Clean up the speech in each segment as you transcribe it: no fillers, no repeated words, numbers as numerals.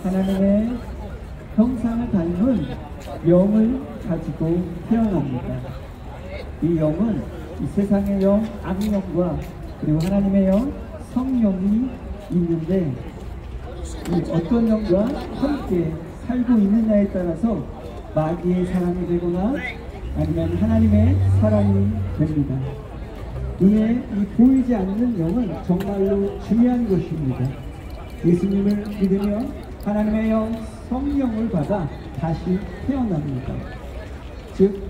하나님의 형상을 닮은 영을 가지고 태어납니다. 이 영은 이 세상의 영, 악령과 그리고 하나님의 영, 성령이 있는데 이 어떤 영과 함께 살고 있느냐에 따라서 마귀의 사람이 되거나 아니면 하나님의 사람이 됩니다. 이에 이 보이지 않는 영은 정말로 중요한 것입니다. 예수님을 믿으면 하나님의 영, 성령을 받아 다시 태어납니다. 즉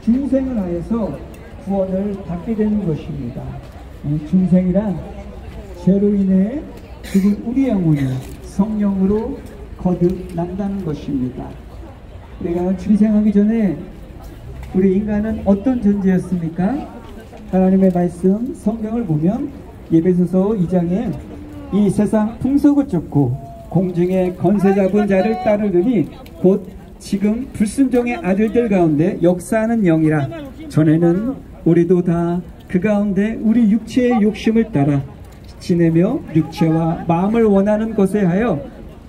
중생을 하여서 구원을 받게 되는 것입니다. 이 중생이란 죄로 인해 죽은 우리 영혼이 성령으로 거듭난다는 것입니다. 우리가 중생하기 전에 우리 인간은 어떤 존재였습니까? 하나님의 말씀 성경을 보면 에베소서 2장에 이 세상 풍속을 쫓고 공중의 권세 잡은 자를 따르더니 곧 지금 불순종의 아들들 가운데 역사하는 영이라. 전에는 우리도 다 그 가운데 우리 육체의 욕심을 따라 지내며 육체와 마음을 원하는 것에 하여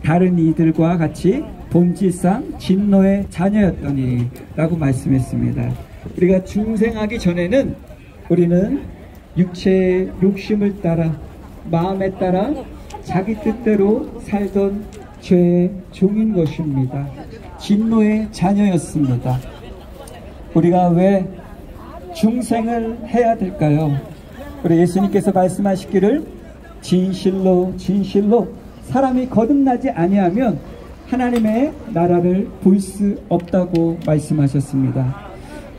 다른 이들과 같이 본질상 진노의 자녀였더니 라고 말씀했습니다. 우리가 중생하기 전에는 우리는 육체의 욕심을 따라 마음에 따라 자기 뜻대로 살던 죄의 종인 것입니다. 진노의 자녀였습니다. 우리가 왜 중생을 해야 될까요? 우리 예수님께서 말씀하시기를 진실로 진실로 사람이 거듭나지 아니하면 하나님의 나라를 볼 수 없다고 말씀하셨습니다.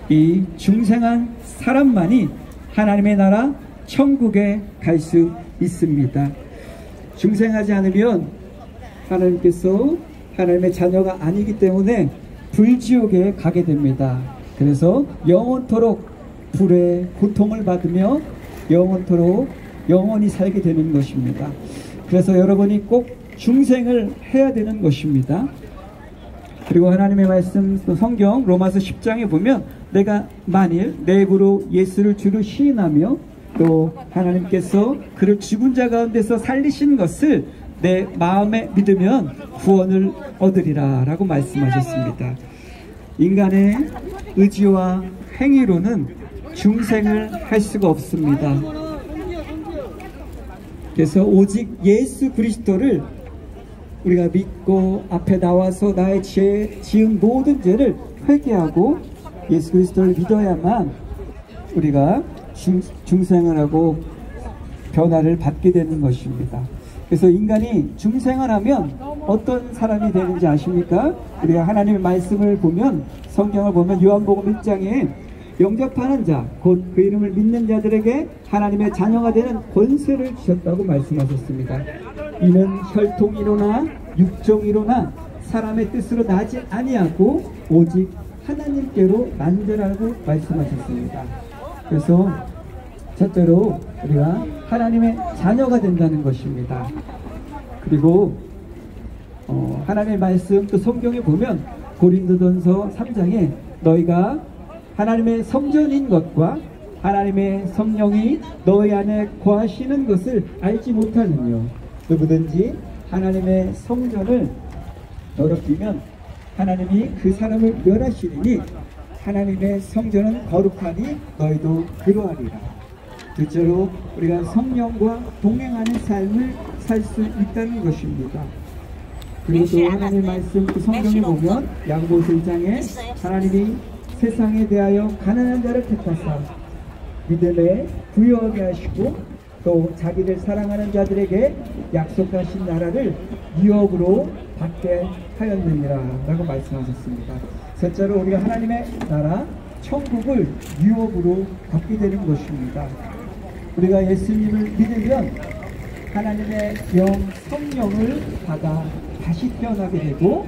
이 중생한 사람만이 하나님의 나라 천국에 갈 수 있습니다. 중생하지 않으면 하나님께서 하나님의 자녀가 아니기 때문에 불지옥에 가게 됩니다. 그래서 영원토록 불의 고통을 받으며 영원토록 영원히 살게 되는 것입니다. 그래서 여러분이 꼭 중생을 해야 되는 것입니다. 그리고 하나님의 말씀 또 성경 로마서 10장에 보면 내가 만일 내 입으로 예수를 주로 시인하며 또 하나님께서 그를 죽은 자 가운데서 살리신 것을 내 마음에 믿으면 구원을 얻으리라 라고 말씀하셨습니다. 인간의 의지와 행위로는 중생을 할 수가 없습니다. 그래서 오직 예수 그리스도를 우리가 믿고 앞에 나와서 나의 지은 모든 죄를 회개하고 예수 그리스도를 믿어야만 우리가 중생을 하고 변화를 받게 되는 것입니다. 그래서 인간이 중생을 하면 어떤 사람이 되는지 아십니까? 우리가 하나님의 말씀을 보면 성경을 보면 요한복음 1장에 영접하는 자, 곧 그 이름을 믿는 자들에게 하나님의 자녀가 되는 권세를 주셨다고 말씀하셨습니다. 이는 혈통이로나 육종이로나 사람의 뜻으로 나지 아니하고 오직 하나님께로 난자라고 말씀하셨습니다. 그래서 첫째로 우리가 하나님의 자녀가 된다는 것입니다. 그리고 하나님의 말씀 또 성경에 보면 고린도전서 3장에 너희가 하나님의 성전인 것과 하나님의 성령이 너희 안에 거하시는 것을 알지 못하느뇨. 누구든지 하나님의 성전을 더럽히면 하나님이 그 사람을 멸하시리니 하나님의 성전은 거룩하니 너희도 그러하리라. 둘째로 우리가 성령과 동행하는 삶을 살 수 있다는 것입니다. 그리고 또 하나님의 말씀 성경에 보면 야고보서 1장에 하나님이 세상에 대하여 가난한 자를 택하사 믿음에 부유하게 하시고 또 자기를 사랑하는 자들에게 약속하신 나라를 유업으로 받게 하였느니라 라고 말씀하셨습니다. 셋째로 우리가 하나님의 나라 천국을 유업으로 받게 되는 것입니다. 우리가 예수님을 믿으면 하나님의 영 성령을 받아 다시 태어나게 되고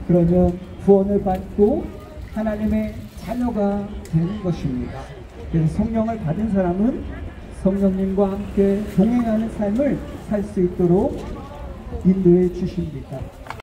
그러면 구원을 받고 하나님의 자녀가 되는 것입니다. 그래서 성령을 받은 사람은 성령님과 함께 동행하는 삶을 살 수 있도록 인도해 주십니다.